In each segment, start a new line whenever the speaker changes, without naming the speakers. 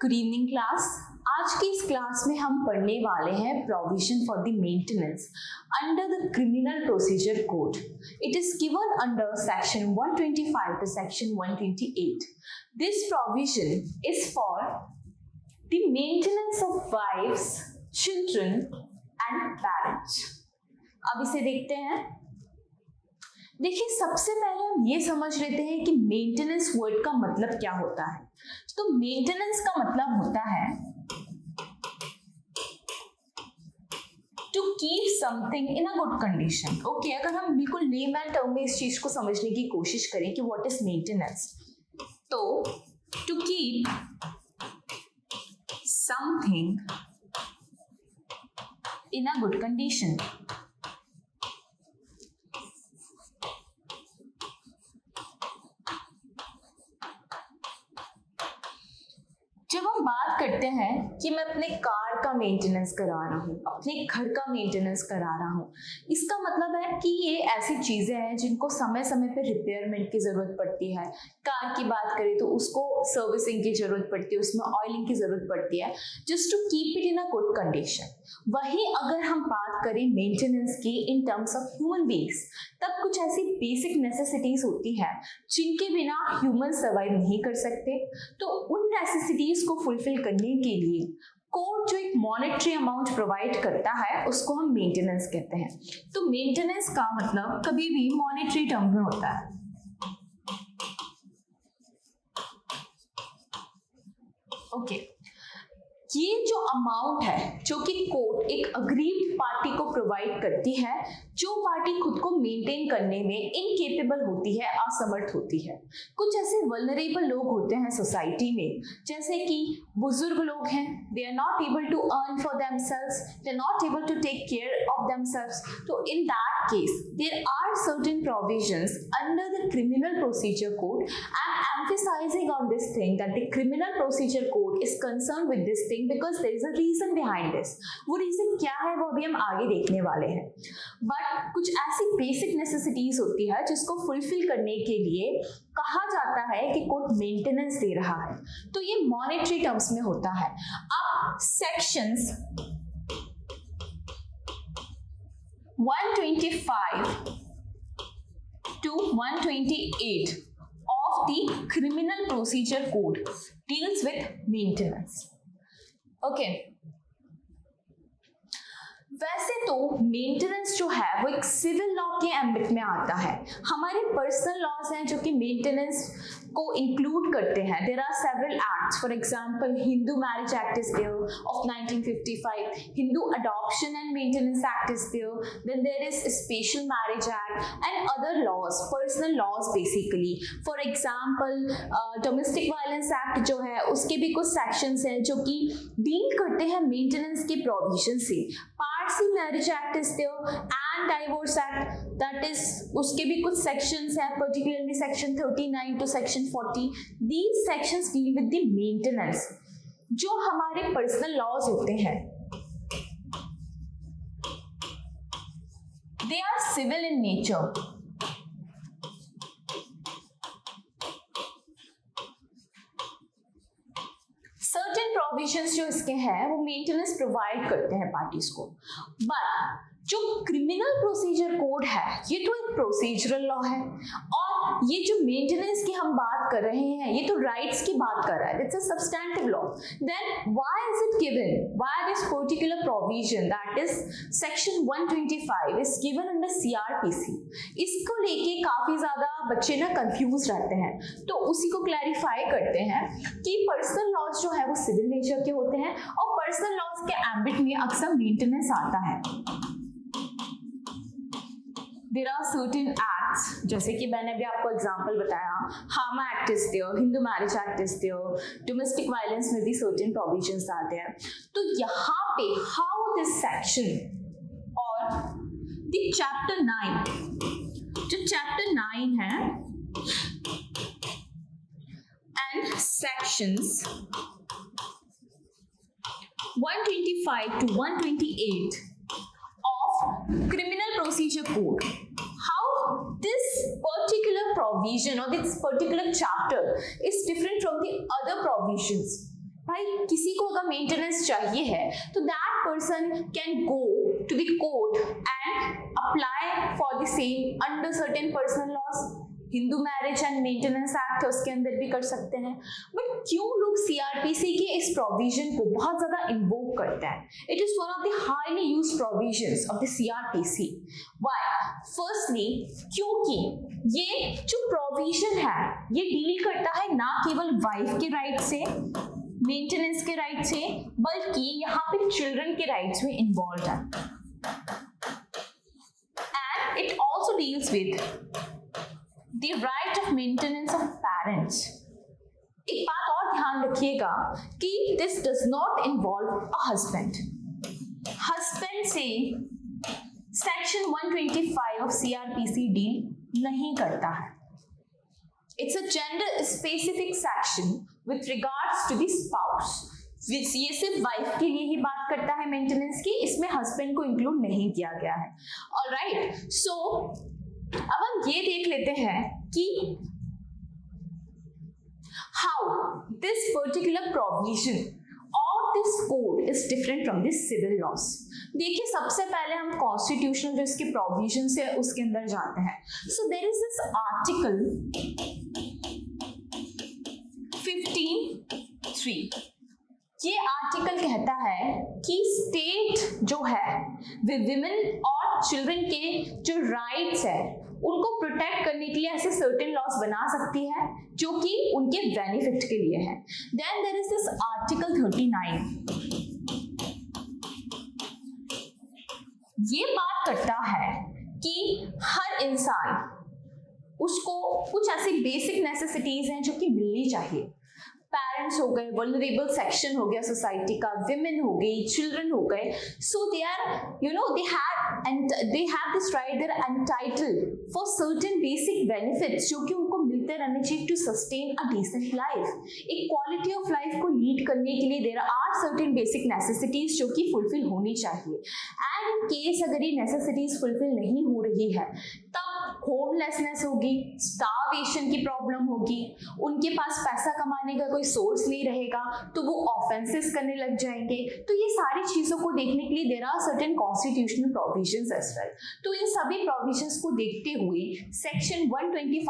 Good evening class. आज की इस क्लास में हम पढ़ने वाले हैं provision for the maintenance under the criminal procedure code. It is given under section 125 to section 128. This provision is for the maintenance of wives, children and parents. अब इसे देखते हैं। देखिए, सबसे पहले हम ये समझ लेते हैं कि मेंटेनेंस वर्ड का मतलब क्या होता है। तो मेंटेनेंस का मतलब होता है to keep something in a good condition. Okay, अगर हम बिल्कुल लेमैन टर्म में इस चीज को समझने की कोशिश करें कि व्हाट इज मेंटेनेंस, तो to keep something in a good condition. जब हम बात करते हैं कि मैं अपने कार का मेंटेनेंस करा रहा हूँ, अपने घर का मेंटेनेंस करा रहा हूँ, इसका मतलब है कि ये ऐसी चीजें हैं जिनको समय समय पे रिपेयरमेंट की जरूरत पड़ती है। कार की बात करें तो उसको सर्विसिंग की जरूरत पड़ती है, उसमें ऑयलिंग की जरूरत पड़ती है, just to keep it in a good condition. वहीं अगर हम बात करें मेंटेनेंस की in terms of human beings, तब कुछ ऐसी बेसिक नेसेसिटीज होती है जिनके बिना ह्यूमन सर्वाइव नहीं कर सकते। तो उन नेसेसिटीज को फुलफिल करने के लिए कोड जो एक मॉनेटरी अमाउंट प्रोवाइड करता है उसको हम मेंटेनेंस कहते हैं। तो मेंटेनेंस का मतलब कभी भी मॉनेटरी टर्म में होता है। ओके, ये जो अमाउंट है जो कि कोर्ट एक अग्रीव्ड पार्टी को प्रोवाइड करती है, जो पार्टी खुद को मेंटेन करने में इनकेपेबल होती है, असमर्थ होती है। कुछ ऐसे वल्नरेबल लोग होते हैं सोसाइटी में, जैसे कि बुजुर्ग लोग हैं, they are not able to earn for themselves, they are not able to take care of themselves. तो in that case there are certain provisions under the criminal procedure code. I am emphasising on this thing that the criminal procedure code is concern with this thing because there is a reason behind this। वो reason क्या है वो अभी हम आगे देखने वाले हैं। बट कुछ ऐसी बेसिक नेसेसिटीज होती है जिसको फुलफिल करने के लिए कहा जाता है कि कोर्ट मेंटेनेंस दे रहा है, तो ये मॉनेटरी टर्म्स में होता है। अब sections 125 to 128 of the criminal procedure code deals with maintenance। Okay, वैसे तो मेंटेनेंस जो है वो एक सिविल लॉ के एम्बिट में आता है। हमारे पर्सनल लॉज हैं जो कि मेंटेनेंस को इंक्लूड करते हैं। There are several acts, for example Hindu marriage act is there of 1955, Hindu adoption and maintenance act is there, then there is special marriage act and other laws, personal laws basically. For example domestic violence act जो है उसके भी कुछ sections हैं जो कि deal करते हैं मेंटेनेंस के प्रोविजन से। Parsi marriage act is there and divorce act, that is उसके भी कुछ सेक्शंस हैं, particularly section 39 to section 40। These sections deal with the maintenance। जो हमारे पर्सनल लॉज होते हैं they are civil in nature। Certain provisions जो इसके हैं वो मेंटेनेंस प्रोवाइड करते हैं पार्टीज को। बट जो क्रिमिनल प्रोसीजर कोड है ये तो एक प्रोसीजरल लॉ है, और ये जो मेंटेनेंस की हम बात कर रहे हैं ये तो राइट्स की बात कर रहा है। It's a substantive law. Then why is it given, why this particular provision that is section 125 is given under CrPC. इसको लेके काफी ज्यादा बच्चे ना कंफ्यूज रहते हैं, तो उसी को क्लैरिफाई करते हैं कि पर्सनल लॉज जो है वो सिविल नेचर के होते हैं और पर्सनल लॉज के एम्बिट में अक्सर मेंटेनेंस आता है। There are certain acts, जैसे कि मैंने भी आपको एग्जांपल बताया, HAMA act is there, Hindu marriage act is there, domestic violence में भी सर्टेन प्रोविजंस आते हैं। तो यहाँ पे हाउ दिस सेक्शन और द चैप्टर 9, जो चैप्टर 9 है and sections 125 to 128 of criminal procedure code, how this particular provision or this particular chapter is different from the other provisions भाई किसी को अगर मेंटेनेंस चाहिए है तो that person can go to the court and apply for the same under certain personal laws. Hindu marriage and maintenance act है उसके अंदर भी कर सकते हैं। बट क्यों लोग सीआरपीसी के इस प्रोविजन को बहुत ज्यादा इन्वोक करते हैं? It is one of the highly used provisions of the CrPC. Why? Firstly क्योंकि ये जो प्रोविजन है ये डील करता है ना केवल वाइफ के राइट से, मेंटेनेंस के राइट से, बल्कि यहाँ पे चिल्ड्रन के राइट्स भी इन्वॉल्व है। And it also deals with the right of maintenance of parents. एक बात और ध्यान रखिएगा कि this does not involve a husband. Husband से सेक्शन 125 ऑफ सीआरपीसी डील नहीं करता है। It's a gender specific section with regards to the spouse। ये सिर्फ वाइफ के लिए ही बात करता है मेंटेनेंस की, इसमें हस्बैंड को इंक्लूड नहीं किया गया है। ऑलराइट, सो अब हम ये देख लेते हैं कि हाउ दिस पर्टिकुलर प्रोविजन और this code is different from this civil laws. देखिए सबसे पहले हम कॉन्स्टिट्यूशनल जो इसके प्रोविजन है उसके अंदर जाते हैं। So there is this article 15(3). ये आर्टिकल कहता है कि स्टेट जो है विमेन और चिल्ड्रन के जो राइट्स है उनको प्रोटेक्ट करने के लिए ऐसे सर्टेन लॉस बना सकती है जो कि उनके बेनिफिट के लिए है। Then there is this article 39। ये बात करता है कि हर इंसान उसको कुछ ऐसी बेसिक नेसेसिटीज हैं जो कि मिलनी चाहिए। पेरेंट्स हो गए, वल्नरेबल सेक्शन हो गया सोसाइटी का, विमेन हो गई, चिल्ड्रन हो गए, so they are they have this right, they are entitled for certain basic benefits जो कि उनको मिलते रहने चाहिए to sustain a decent life। एक क्वालिटी ऑफ लाइफ को लीड करने के लिए there are certain basic necessities जो कि फुलफिल होनी चाहिए। एंड इन केस अगर ये नेसेसिटीज फुलफिल नहीं हो रही है तब होमलेसनेस होगी, स्टारवेशन की प्रॉब्लम होगी, उनके पास पैसा कमाने का कोई सोर्स नहीं रहेगा तो वो ऑफेंसेस करने लग जाएंगे। तो ये सारी चीजों को देखने के लिए there are certain constitutional provisions as well. तो इन सभी प्रोविजंस को देखते हुए section 125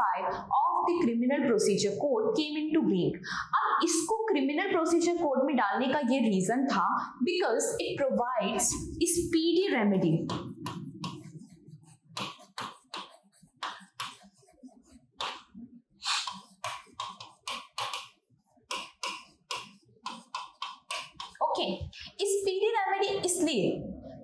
of the criminal procedure code came into being. अब इसको क्रिमिनल प्रोसीजर कोड में डालने का ये रीजन था because it provides speedy remedy. Speedy remedy इसलिए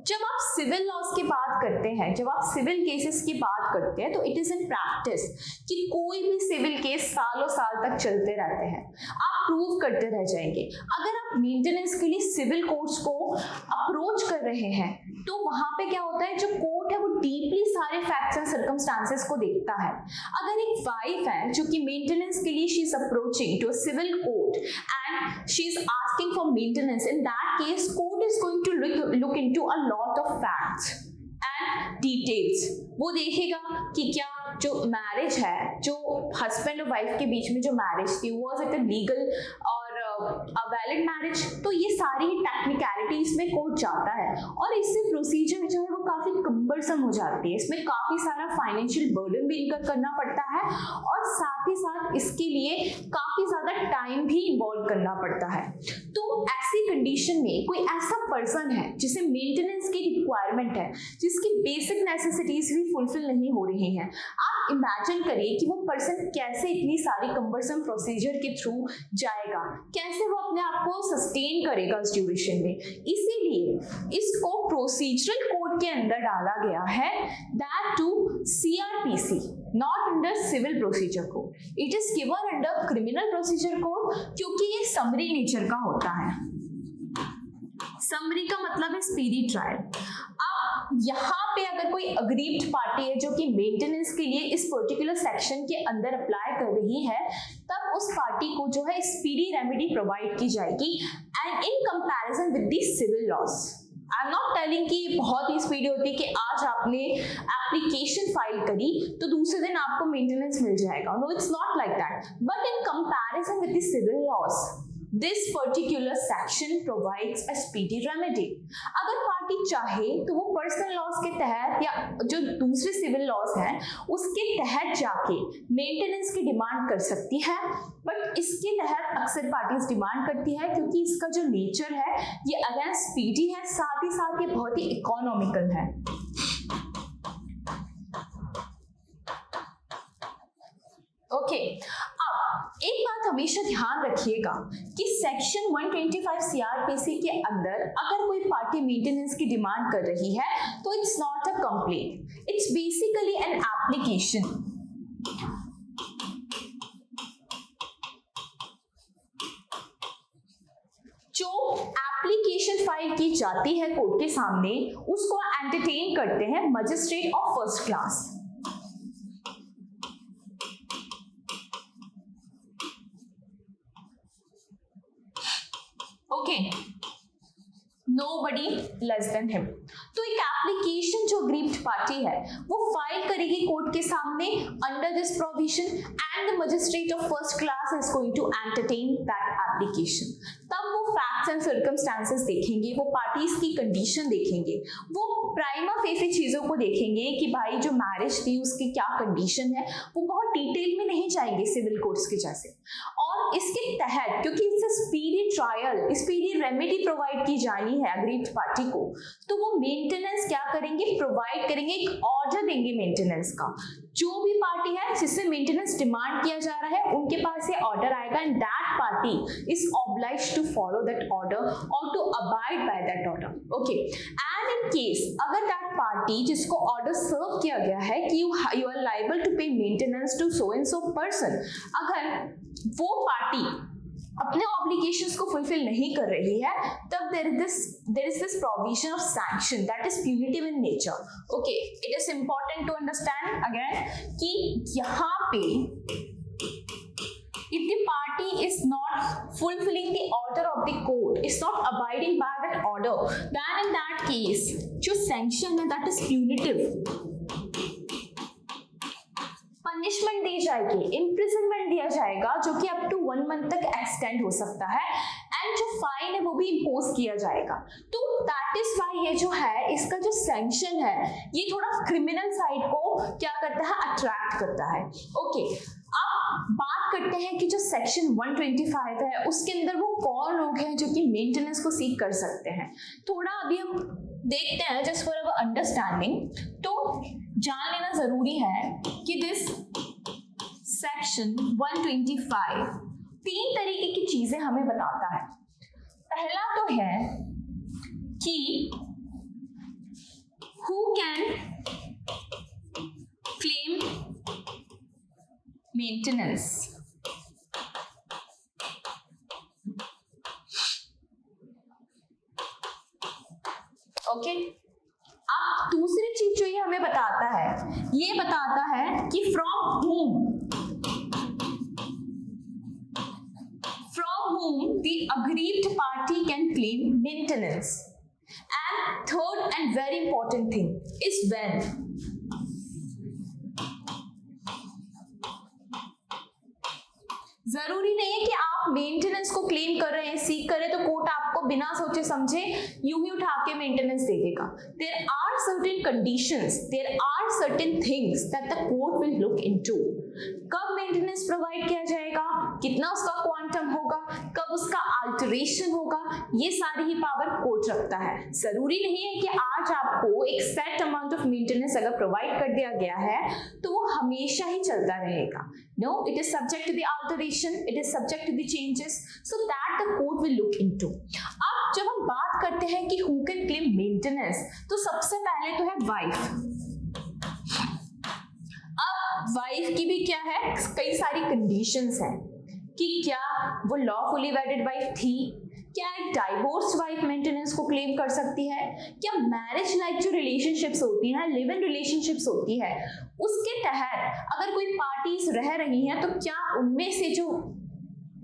जब आप सिविल लॉस की बात करते हैं, जब आप सिविल केसेस की बात करते हैं तो इट इज इन प्रैक्टिस कि कोई भी सिविल केस सालों साल तक चलते रहते हैं, आप प्रूव करते रह जाएंगे। अगर आप मेंटेनेंस के लिए सिविल कोर्ट्स को अप्रोच कर रहे हैं तो वहां पे क्या होता है, जो कोर्ट है वो डीपली सारे फैक्ट्स एंड सर्कमस्टांसेस को देखता है। अगर एक वाइफ है जो कि मेंटेनेंस के लिए she is approaching to a civil court and she is asking for maintenance, in that case court is going to look into a lot of facts and details. वो देखेगा कि क्या जो मैरिज है, जो हस्बैंड और वाइफ के बीच में जो मैरिज थी वाज इट अ लीगल और अ वैलिड मैरिज। तो ये सारी टेक्निकलिटी इसमें कोर्ट जाता है और इससे प्रोसीजर जो है वो काफी कम्बरसम हो जाती है। इसमें काफी सारा फाइनेंशियल बर्डन भी इनकर करना पड़ता है और साथ ही साथ इसके लिए काफी ज्यादा टाइम भी इन्वॉल्व करना पड़ता है। तो ऐसी कंडीशन में कोई ऐसा पर्सन है जिसे मेंटेनेंस की रिक्वायरमेंट है, जिसकी बेसिक नेसेसिटीज भी फुलफिल नहीं हो रही हैं, आप इमेजिन करिए कि वो पर्सन कैसे इतनी सारी कम्बरसम प्रोसीजर के थ्रू जाएगा, कैसे वो अपने आप को सस्टेन करेगा इस ड्यूरेशन में। इसीलिए इसको प्रोसीजरल कोड के अंदर डाला गया है, that to CrPC, not under civil procedure code. It is given under criminal procedure code क्योंकि ये समरी नेचर का होता है। समरी का मतलब है स्पीडी ट्रायल। अब यहाँ पे अगर कोई अग्रीव्ड पार्टी है जो कि मेंटेनेंस के लिए इस पर्टिकुलर सेक्शन के अंदर अप्लाई कर रही है, तब उस पार्टी को जो है स्पीडी रेमेडी प्रोवाइड की जाएगी and in comparison with the civil laws. I am not telling कि बहुत ही स्पीडी होती है कि आज आपने एप्लीकेशन फाइल करी तो दूसरे दिन आपको मेंटेनेंस मिल जाएगा। No, it's not like that. But in comparison with the civil laws this particular section provides a speedy remedy. अगर पार्टी चाहे तो वो पर्सनल लॉज के तहत या जो दूसरे सिविल लॉज हैं उसके तहत जाके मेंटेनेंस की डिमांड कर सकती है, बट इसके तहत अक्सर पार्टीज डिमांड करती है क्योंकि इसका जो नेचर है ये अगेन स्पीडी है, साथ ही साथ ये बहुत ही इकोनॉमिकल है। ओके, अब एक बात हमेशा ध्यान रखिएगा कि सेक्शन 125 सीआरपीसी के अंदर अगर कोई पार्टी मेंटेनेंस की डिमांड कर रही है तो it's not a complaint, it's basically an application. जो एप्लीकेशन फाइल की जाती है कोर्ट के सामने उसको एंटरटेन करते हैं magistrate of first class. Okay, nobody less than him। तो एक एप्लीकेशन जो अग्रीव्ड पार्टी है वो फाइल करेगी कोर्ट के सामने under this provision and the magistrate of first class is going to entertain that application. तब वो फैक्ट्स एंड सर्कमस्टांसेस देखेंगे, वो पार्टीज की कंडीशन देखेंगे, वो प्राइमा फेसी चीजों को देखेंगे कि भाई जो मैरिज थी उसकी क्या कंडीशन है, वो बहुत डिटेल में नहीं जाएंगे सिविल कोर्ट्स के जैसे। और इसके तहत क्योंकि इससे speedy trial, speedy remedy provide की जानी है अग्रीव्ड पार्टी को, तो वो मेंटेनेंस क्या करेंगे, प्रोवाइड करेंगे, एक ऑर्डर देंगे मेंटेनेंस का। जो भी पार्टी है जिससे मेंटेनेंस डिमांड किया जा रहा है उनके पास ये ऑर्डर आएगा and that party is obliged to follow that order और to abide by that order. Okay, and in case अगर दैट पार्टी जिसको ऑर्डर सर्व किया गया है कि you are liable to pay maintenance to so and so person, अगर वो party अपने ऑब्लिगेशंस को फुलफिल नहीं कर रही है तब there is this provision of sanction that is punitive in nature. Okay, it is important to understand again कि यहाँ पे if the party is not fulfilling the order of the court, is not abiding by that order, then in that case जो sanction है that is punitive, punishment दी जाएगी, imprisonment दिया जाएगा जो कि अप टू 1 मंथ तक एक्सटेंड हो सकता है एंड जो फाइन है वो भी इम्पोज किया जाएगा। तो दैट इज व्हाई ये जो है इसका जो सैंक्शन है ये थोड़ा क्रिमिनल साइड को क्या करता है, अट्रैक्ट करता है। ओके, अब बात करते हैं कि जो सेक्शन 125 है उसके अंदर वो कौन लोग हैं जो कि मेंटेनेंस को सीक कर सकते हैं। थोड़ा अभी हम देखते हैं जस्ट फॉर अवर अंडरस्टैंडिंग, तो जान लेना जरूरी है कि दिस सेक्शन 125 3 तरीके की चीजें हमें बताता है। पहला तो है कि who can claim maintenance. Okay, अब दूसरी चीज जो ये हमें बताता है, ये बताता है कि from whom the aggrieved party can claim maintenance, and third and very important thing is when। जरूरी नहीं है कि आप मेंटेनेंस को क्लेम कर रहे हैं, सीख कर रहे हैं तो कोर्ट आपको बिना सोचे समझे यूं ही उठा के मेंटेनेंस दे देगा। There are certain conditions, there are certain things that the court will look into. कब मेंटेनेंस प्रोवाइड किया जाएगा, कितना उसका क्वांटम होगा, कब उसका अल्टरेशन होगा, ये सारी ही पावर कोर्ट रखता है। जरूरी नहीं है कि आज आपको एक सेट अमाउंट ऑफ मेंटेनेंस अगर प्रोवाइड कर दिया गया है तो वो हमेशा ही चलता रहेगा। No, it is subject to the alteration, it is subject to the changes, so that the court will look into। अब जब हम बात करते हैं कि who can claim maintenance, तो सबसे पहले तो है वाइफ। अब वाइफ की भी क्या है, कई सारी कंडीशंस हैं कि क्या वो लॉफुली वेडेड वाइफ थी, क्या एक डाइवोर्स वाइफ मेंटेनेंस को क्लेम कर सकती है, क्या मैरिज लाइक जो रिलेशनशिप्स होती हैं, लिव इन रिलेशनशिप्स होती है, उसके तहत अगर कोई पार्टीज रह रही हैं तो क्या उनमें से जो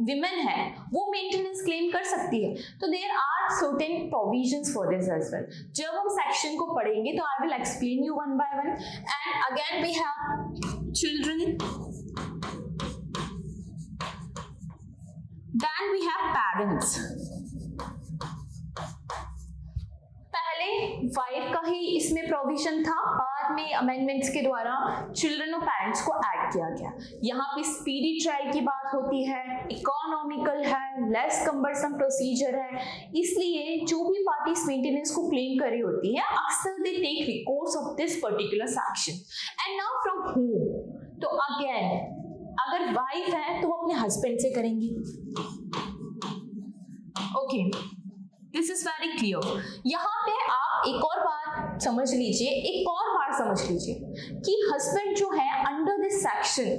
विमेन है वो मेंटेनेंस क्लेम कर सकती है। तो there are certain provisions for this as well. जब हम सेक्शन को पढ़ेंगे तो I will explain you one by one. And again we have children, then we have parents. पहले वाइफ का ही इसमें प्रोविजन था, बाद में अमेंडमेंट्स के द्वारा चिल्ड्रन और पेरेंट्स को ऐड किया गया। यहाँ पे स्पीडी ट्रायल की बात होती है, इकोनॉमिकल है, लेस कम्बरसम प्रोसीजर है, इसलिए जो भी पार्टीज मेंटेनेंस को क्लेम कर रही होती है अक्सर they take recourse of this particular section. And now from home, तो अगेन अगर वाइफ है तो वो अपने हस्बैंड से करेंगी। Okay, this is very clear. यहाँ पे आप एक और बात समझ लीजिए, एक और बार समझ लीजिए कि हस्बैंड जो है अंडर दिस सेक्शन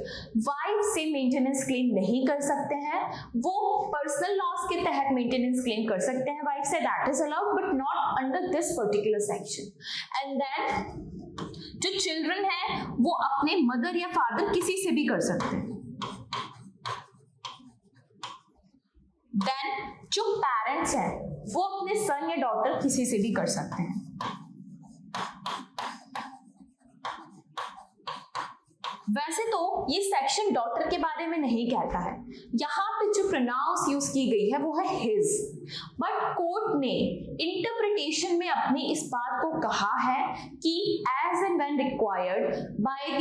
वाइफ से मेंटेनेंस क्लेम नहीं कर सकते हैं, वो पर्सनल लॉस के तहत मेंटेनेंस क्लेम कर सकते हैं वाइफ से, that is allowed, but not under this particular section. And then जो चिल्ड्रन है वो अपने मदर या फादर किसी से भी कर सकते हैं। देन जो पेरेंट्स हैं वो अपने सन या डॉटर किसी से भी कर सकते हैं। वैसे तो ये सेक्शन डॉटर के बारे में नहीं कहता है, यहाँ पे जो प्रोनाउंस यूज की गई है वो है हिज, बट कोर्ट ने इंटरप्रिटेशन में अपनी इस बात को कहा है कि as and when required by the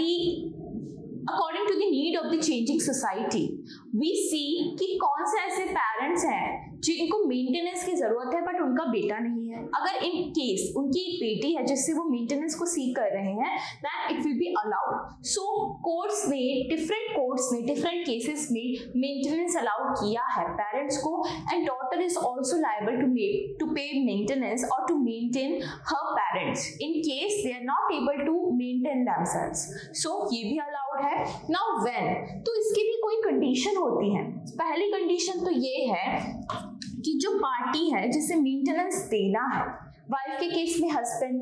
according to the need of the changing society, we see कि कौन से ऐसे पेरेंट्स हैं जिनको मेंटेनेंस की जरूरत है बट उनका बेटा नहीं है। अगर इन केस उनकी एक बेटी है जिससे वो मेंटेनेंस को सीक कर रहे हैं, that it will be allowed. So courts ने डिफरेंट केसेस में मेंटेनेंस अलाउड किया है पेरेंट्स को, and daughter is also liable to pay maintenance और to maintain her parents in case they are not able to maintain themselves. So ये भी allowed है। Now when, तो इसकी भी कोई कंडीशन होती है। पहली कंडीशन तो ये है कि जो पार्टी है जिसे मेंटेनेंस देना है, वाइफ के केस में हस्बैंड,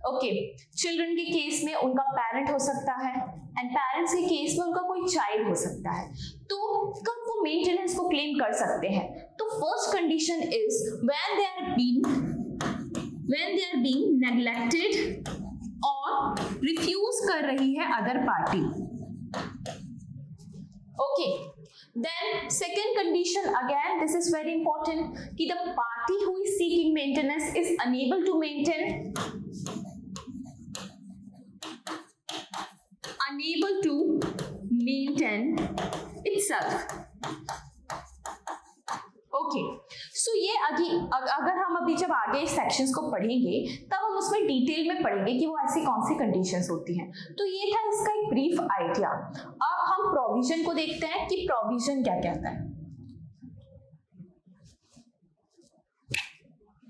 ओके, चिल्ड्रन के केस में उनका पेरेंट हो सकता है, एंड पेरेंट्स के केस में उनका कोई चाइल्ड हो सकता है, तो कब वो मेंटेनेंस को क्लेम कर सकते हैं? तो first condition is when they are being neglected और रिफ्यूज कर रही है other party. Okay, then second condition, again this is very important, कि the party who is seeking maintenance is unable to maintain itself। Okay, so ये अगर हम अभी जब आगे सेक्शंस को पढ़ेंगे तब हम उसमें डिटेल में पढ़ेंगे कि वो ऐसी कौन सी कंडीशंस होती हैं। तो ये था इसका एक ब्रीफ आइडिया। अब हम प्रोविजन को देखते हैं कि प्रोविजन क्या कहता है।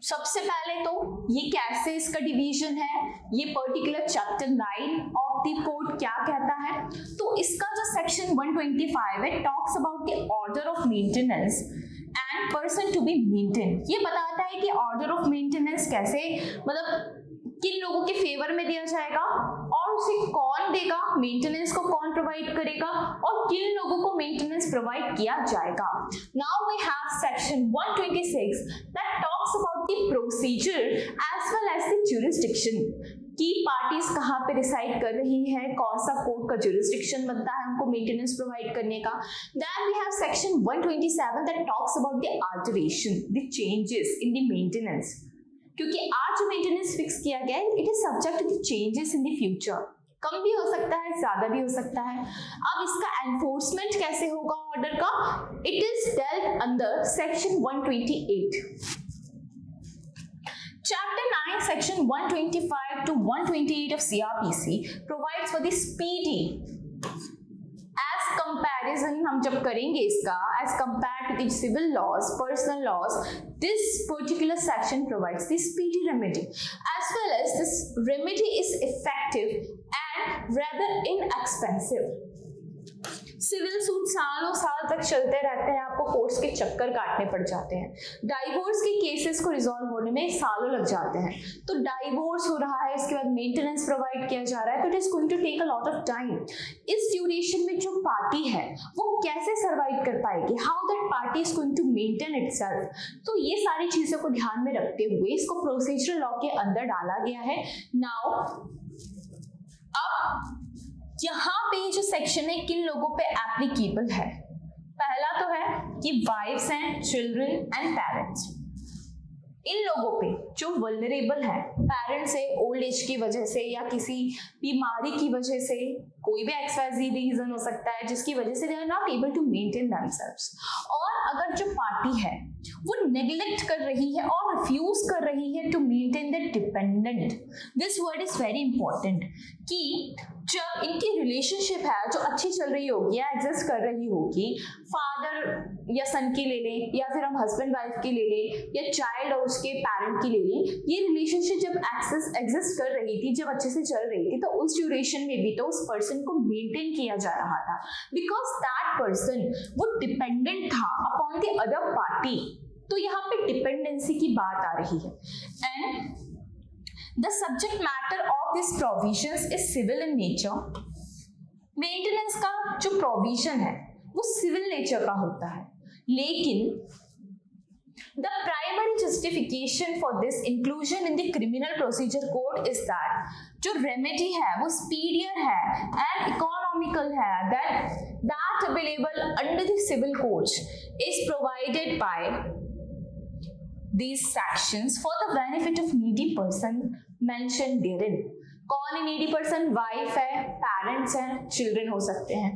सबसे पहले तो ये कैसे इसका डिवीजन है, ये particular chapter 9 of the code क्या कहता है। तो इसका जो सेक्शन 125 है, talks about the order of maintenance and person to be maintain. ये बताता है कि ऑर्डर ऑफ मेंटेनेंस कैसे, मतलब किन लोगों के फेवर में दिया जाएगा और उसे कौन देगा, मेंटेनेंस को कौन प्रोवाइड करेगा और किन लोगों को मेंटेनेंस प्रोवाइड किया जाएगा। Now we have section 126 that talks about the procedure as well as the jurisdiction, की पार्टीज कहाँ पे डिसाइड कर रही है, कौन सा कोर्ट का ज्यूरिसडिक्शन बनता है उनको मेंटेनेंस प्रोवाइड करने का। Then we have section 127 that talks about the alteration, the changes in the maintenance, क्योंकि आज जो मेंटेनेंस फिक्स किया गया है it is subject to the changes in the future, कम भी हो सकता है, ज्यादा भी हो सकता है। अब इसका एनफोर्समेंट कैसे होगा ऑर्डर का, it is dealt under section 128। Chapter 9, Section 125 to 128 of CRPC provides for the speedy, as comparison हम जब करेंगे इसका as compared to the civil laws, personal laws, this particular section provides the speedy remedy, as well as this remedy is effective and rather inexpensive। Civil suit सालों साल तक चलते रहते हैं, आपको कोर्ट्स के चक्कर काटने पड़ जाते हैं, डाइवोर्स के केसेस को रिजॉल्व होने में सालों लग जाते हैं। तो डाइवोर्स हो रहा है, इसके बाद मेंटेनेंस प्रोवाइड किया जा रहा है, तो it is going to take a lot of time. इस ड्यूरेशन में जो पार्टी है वो कैसे सर्वाइव कर पाएगी, how that party is going to maintain itself. तो ये सारी चीजों को ध्यान में रखते हुए इसको प्रोसीजरल लॉ के अंदर डाला गया है। नाउ अब यहाँ पे जो सेक्शन है किन लोगों पे एप्लीकेबल है, पहला तो है कि wifes and children and parents, इन लोगों पे जो वल्नरेबल है, पेरेंट्स है ओल्ड एज की वजह से या किसी बीमारी की वजह से, कोई भी XYZ रीजन हो सकता है जिसकी वजह से they are not able to maintain themselves, और अगर जो पार्टी है वो नेग्लेक्ट कर रही है और रिफ्यूज कर रही है to maintain the dependent, this word is very important, कि जब इनकी रिलेशनशिप है जो अच्छी चल रही होगी या एग्जिस्ट कर रही होगी, फादर या सन की ले लें या फिर हम हस्बैंड वाइफ की ले लें या चाइल्ड और उसके पेरेंट की ले लें, ये रिलेशनशिप जब एग्जिस्ट कर रही थी, जब अच्छे से चल रही थी, तो उस ड्यूरेशन में भी तो उस पर्सन को मेंटेन किया जा रहा था, बिकॉज दैट पर्सन वो डिपेंडेंट था अपॉन द अदर पार्टी। तो यहाँ पे डिपेंडेंसी की बात आ रही है, and the subject matter of this provisions is civil in nature. Maintenance का जो प्रोविजन है वो सिविल नेचर का होता है, लेकिन the primary justification for this inclusion in the criminal procedure code is that जो remedy है वो speedier है and economical है, that available under the civil codes is provided by these sections for the benefit of needy person mentioned therein। कौन है needy person? Wife है, parents हैं, children हो सकते हैं।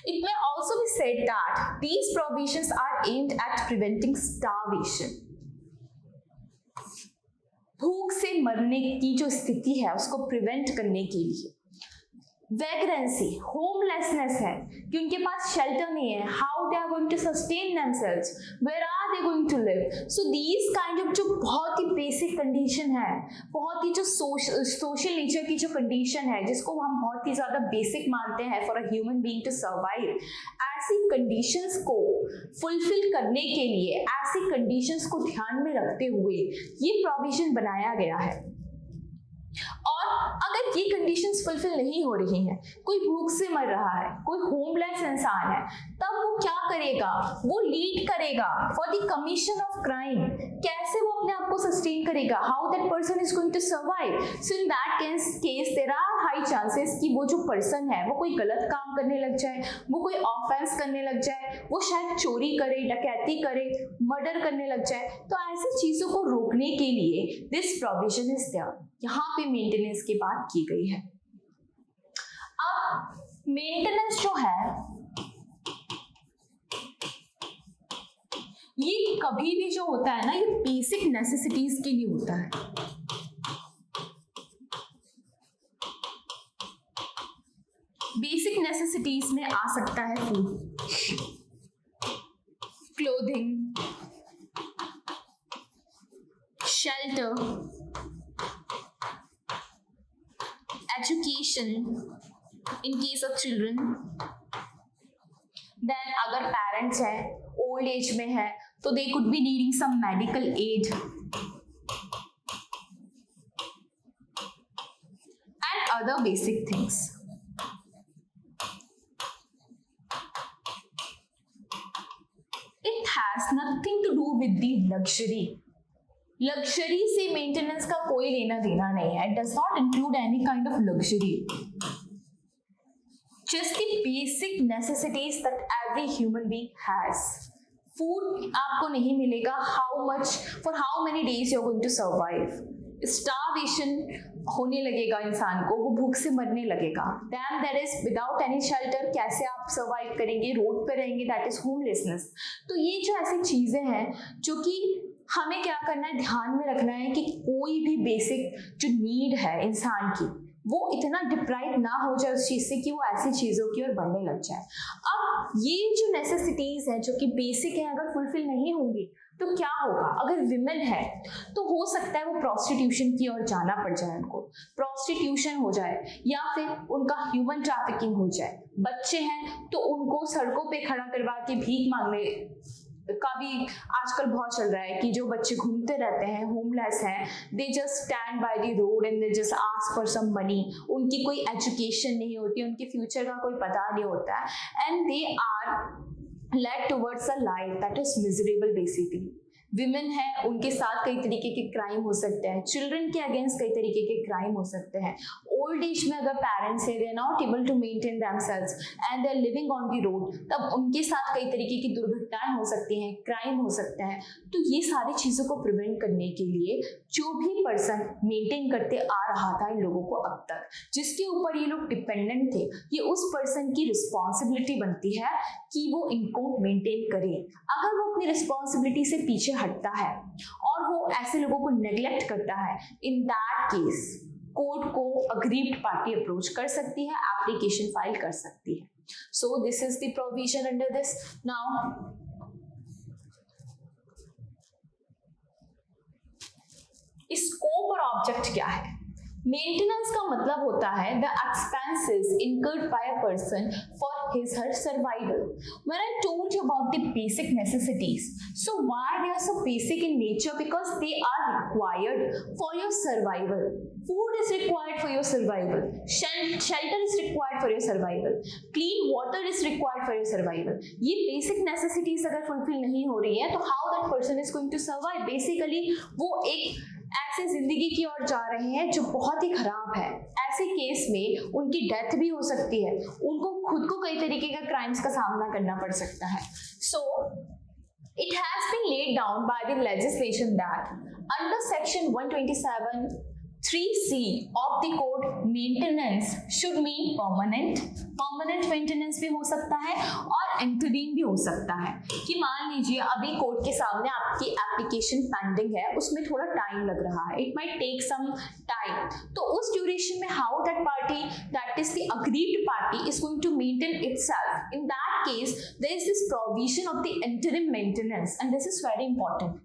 It may also be said that these provisions are aimed at preventing starvation। भूख से मरने की जो स्थिति है उसको प्रिवेंट करने के लिए। वैग्रेंसी, होमलेसनेस है कि उनके पास शेल्टर नहीं है, how they are going to sustain themselves, where are they going to live. So these kind of जो बहुत ही बेसिक कंडीशन है, बहुत ही जो सोशल नेचर की जो कंडीशन है जिसको हम बहुत ही ज्यादा बेसिक मानते हैं for a human being to survive, ऐसी कंडीशंस को फुलफिल करने के लिए, ऐसी कंडीशंस को ध्यान में रखते हुए ये प्रोविजन बनाया गया है। और अगर ये कंडीशंस फुलफिल नहीं हो रही हैं, कोई भूख से मर रहा है, कोई होमलेस इंसान है, तब वो क्या करेगा? वो लीड करेगा for the commission of crime. कैसे वो अपने आप को सस्टेन करेगा? How that person is going to survive? So in that case there are high chances कि वो जो पर्सन है वो कोई गलत काम करने लग जाए, वो कोई ऑफेंस करने लग जाए, वो शायद चोरी करे, डकैती करे, मर्डर करने लग जाए। तो ऐसी चीजों को रोकने के लिए दिस प्रोविजन इज देयर। यहाँ पे मेंटेनेंस की बात की गई है। अब मेंटेनेंस जो है ये कभी भी जो होता है ना, ये बेसिक नेसेसिटीज के लिए होता है। बेसिक नेसेसिटीज में आ सकता है food, clothing, shelter, education in case of children, then अगर parents हैं, old age में है, तो they could be needing some medical aid and other basic things। It has nothing to do with the luxury। Luxury से maintenance का कोई लेना देना नहीं है। It does not include any kind of luxury, just the basic necessities that every human being has. Food आपको नहीं मिलेगा, how much for how many days you are going to survive. Starvation होने लगेगा इंसान को, वो भूख से मरने लगेगा। Then there is without any shelter, कैसे आप सर्वाइव करेंगे? रोड पे रहेंगे, दैट इज होमलेसनेस। तो ये जो ऐसी चीजें हैं जो कि हमें क्या करना है, ध्यान में रखना है कि कोई भी बेसिक जो नीड है इंसान की वो इतना डिप्राइव ना हो जाए उस चीज से कि वो ऐसी चीजों की ओर बढ़ने लग जाए। अब ये जो नेसेसिटीज है जो कि बेसिक है, अगर फुलफिल नहीं होंगी तो क्या होगा? अगर विमेन है तो हो सकता है वो प्रोस्टिट्यूशन की ओर जाना पड़ जाए, उनको प्रोस्टिट्यूशन हो जाए या फिर उनका ह्यूमन ट्रैफिकिंग हो जाए। बच्चे हैं तो उनको सड़कों पे खड़ा करवा के भीख मांगने का भी आजकल बहुत चल रहा है कि जो बच्चे घूमते रहते हैं, होमलेस हैं, they just stand by the road and they just ask for some money. उनकी कोई एजुकेशन नहीं होती, उनके फ्यूचर का कोई पता नहीं होता है, and they are led towards a life that is miserable basically. Women है, उनके साथ कई तरीके के क्राइम हो सकते हैं, चिल्ड्रन के अगेंस्ट कई तरीके के क्राइम हो सकते हैं, ओल्ड ओल्ड एज में अगर पेरेंट्स है, they are not able to maintain themselves and they are living on the road, तब उनके साथ कई तरीके की दुर्घटनाएं हो सकती हैं, क्राइम हो सकता है। तो ये सारी चीजों को प्रिवेंट करने के लिए जो भी पर्सन मेंटेन करते आ रहा था इन लोगों को अब तक, जिसके ऊपर ये लोग डिपेंडेंट थे, ये उस पर्सन की रिस्पॉन्सिबिलिटी बनती है कि वो इनको मेंटेन करे। अगर वो अपनी रिस्पॉन्सिबिलिटी से पीछे हटता है और वो ऐसे लोगों को नेग्लेक्ट करता है, इन दैट केस कोर्ट को अग्रीव्ड पार्टी अप्रोच कर सकती है, एप्लीकेशन फाइल कर सकती है। सो this is the provision under this. Now scope और ऑब्जेक्ट क्या है? मेंटेनेंस का मतलब होता है the expenses incurred by a person for his her survival. When I told you about the basic necessities, so why they are so basic in nature? Because they are required for your survival. Food is required for your survival. Shelter is required for your survival. Clean water is required for your survival. ये basic necessities अगर fulfill नहीं हो रही है तो how that person is going to survive? Basically वो एक ऐसे जिंदगी की ओर जा रहे हैं जो बहुत ही खराब है। ऐसे केस में उनकी डेथ भी हो सकती है, उनको खुद को कई तरीके के क्राइम्स का सामना करना पड़ सकता है। So it has been laid down by the legislation that under section 127 3C of the code, maintenance should mean permanent maintenance भी हो सकता है और इंटरिम भी हो सकता है। कि मान लीजिए अभी कोर्ट के सामने आपकी एप्लीकेशन पेंडिंग है, उसमें थोड़ा टाइम लग रहा है, it might take some time, तो उस ड्यूरेशन में how that party, that is the aggrieved party, is going to maintain itself. In that case there is this provision of the interim maintenance and this is very important.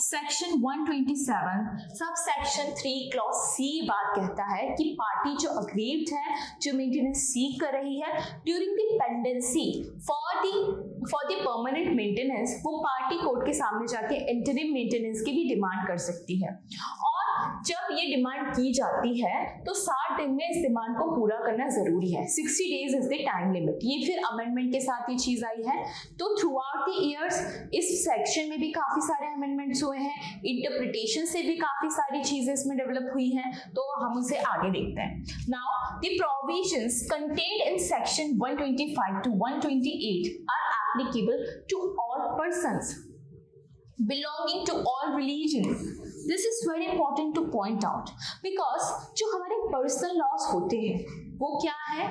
Section 127 sub section 3 clause C बात कहता है कि party जो aggrieved है, जो maintenance सीख कर रही है during the pendency for the permanent maintenance, वो पार्टी कोर्ट के सामने जाके इंटरिम मेंटेनेंस की भी डिमांड कर सकती है। और जब ये डिमांड की जाती है तो 60 दिन में इस डिमांड को पूरा करना जरूरी है। 60 days is the time limit. ये फिर अमेंडमेंट के साथ ये चीज आई है। तो थ्रू आउट द इयर्स इस सेक्शन में भी काफी सारे अमेंडमेंट्स हुए हैं, इंटरप्रिटेशन से भी काफी सारी चीजें इसमें डेवलप हुई हैं, तो हम उसे आगे देखते हैं। Now the provisions contained in section 125 to 128 are applicable to all persons belonging to all religion. This is very important to point out because जो हमारे पर्सनल लॉस होते हैं वो क्या है,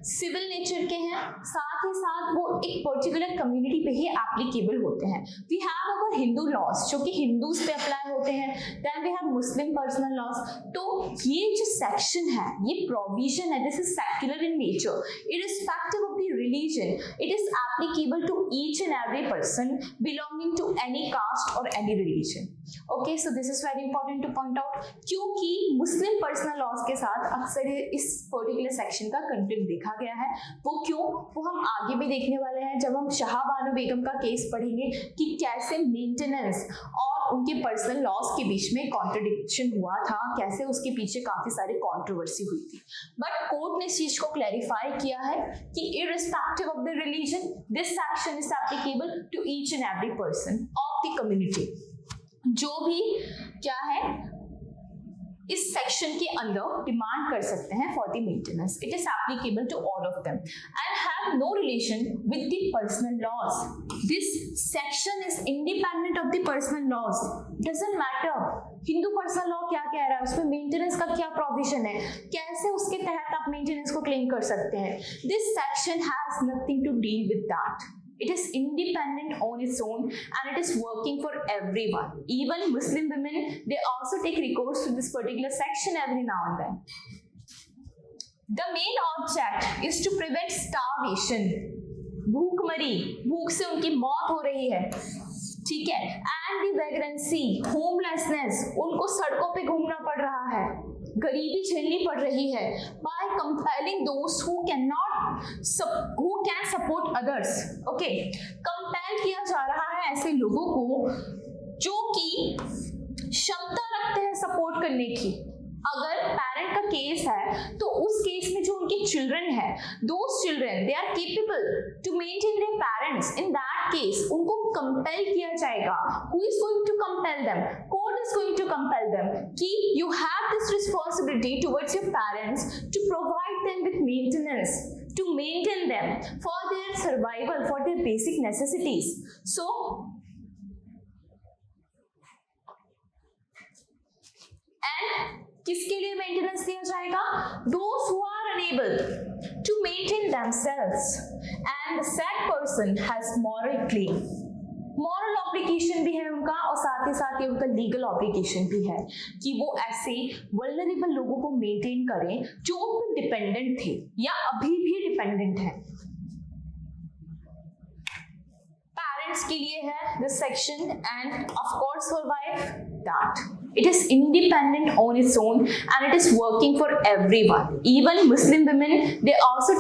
सिविल नेचर के हैं, साथ ही साथ वो एक पर्टिकुलर कम्युनिटी पे ही एप्लीकेबल होते हैं। We have our Hindu laws जो कि हिंदूज पे अप्लाई होते हैं, then we have Muslim personal laws. तो ये जो सेक्शन है, ये प्रोविजन है, this is secular in nature, irrespective of the religion, it is applicable to each and every person belonging to any caste और any religion. Okay, so this is very important to point out, क्योंकि Muslim personal loss के साथ अक्सर इस particular section का conflict देखा गया है। वो क्यों, वो हम आगे भी देखने वाले हैं जब हम शाह बानो बेगम का केस पढ़ेंगे कि कैसे मेंटेनेंस और उनके पर्सनल लॉस के बीच में कॉन्ट्रडिक्शन हुआ था, कैसे उसके पीछे काफी सारी कंट्रोवर्सी हुई थी। बट कोर्ट ने इस चीज को क्लैरिफाई किया है कि irrespective of the religion this section is applicable to each and every person of the community. जो भी क्या है इस सेक्शन के अंदर डिमांड कर सकते हैं for the maintenance, it is applicable to all of them and have no relation with the personal laws. This section is independent of the personal laws, doesn't matter Hindu personal law क्या कह रहा है, उसमें maintenance का क्या provision है, कैसे उसके तहत आप मेंटेनेंस को क्लेम कर सकते हैं। This section has nothing to deal with that, it is independent on its own and it is working for everyone. Even Muslim women, they also take recourse to this particular section every now and then. The main object is to prevent starvation, भूखमरी, भूख से उनकी मौत हो रही है, ठीक है, and the vagrancy, homelessness, उनको सड़कों पे घूमना पड़ रहा है, गरीबी झेलनी पड़ रही है, by compelling those who can support others. Okay, compel किया जा रहा है ऐसे लोगों को जो कि क्षमता रखते हैं सपोर्ट करने की। अगर पेरेंट का केस है तो उस केस में जो उनके चिल्ड्रन है, those children they are capable to maintain their parents, in that case उनको कंपेल किया जाएगा। Who is going to compel them? Court is going to compel them कि you have this responsibility towards your parents to provide them with maintenance, to maintain them for their survival, for their basic necessities. So and किसके लिए maintenance दिया जाएगा? Those who are unable to maintain themselves, and the said person has moral claim. Moral obligation भी है उनका, और साथ ही साथ ये उनका लीगल ऑब्लिगेशन भी है कि वो ऐसे वल्नरेबल लोगों को मेंटेन करें जो उन पर डिपेंडेंट थे या अभी भी डिपेंडेंट हैं. पेरेंट्स के लिए है this section, end of course for wife that it is independent on its own and it is working for everyone. Even Muslim women, they also